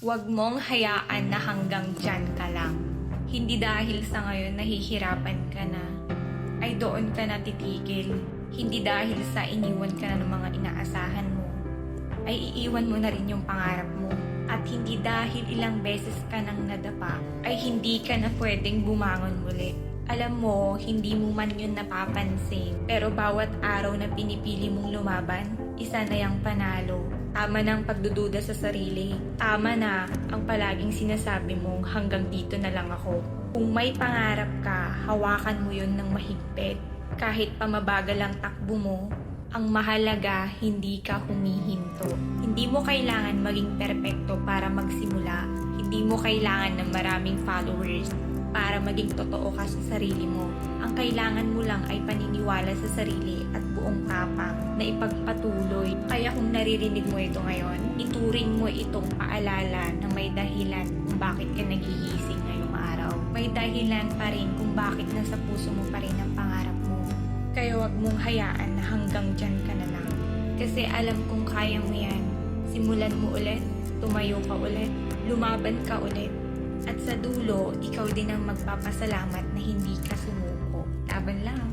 Huwag mong hayaan na hanggang dyan ka lang. Hindi dahil sa ngayon nahihirapan ka na, ay doon ka na titigil. Hindi dahil sa iniwan ka na ng mga inaasahan mo, ay iiwan mo na rin yung pangarap mo. At hindi dahil ilang beses ka nang nadapa, ay hindi ka na pwedeng bumangon ulit. Alam mo, hindi mo man yun napapansin, pero bawat araw na pinipili mong lumaban, isa na yung panalo. Tama na ang pagdududa sa sarili. Tama na ang palaging sinasabi mong hanggang dito na lang ako. Kung may pangarap ka, hawakan mo yun ng mahigpit. Kahit pa mabagal ang takbo mo, ang mahalaga hindi ka humihinto. Hindi mo kailangan maging perpekto para magsimula. Hindi mo kailangan ng maraming followers para maging totoo ka sa sarili mo. Ang kailangan mo lang ay paniniwala sa sarili at buong tapang na ipagpatuloy. Kaya kung naririnig mo ito ngayon, ituring mo itong paalala na may dahilan kung bakit ka nagigising ngayong araw. May dahilan pa rin kung bakit nasa puso mo pa rin ang pangarap mo. Kaya wag mong hayaan na hanggang dyan ka na lang. Kasi alam kong kaya mo yan. Simulan mo ulit, tumayo ka ulit, lumaban ka ulit. At sa dulo, ikaw din ang magpapasalamat na hindi ka sumuko. Laban lang.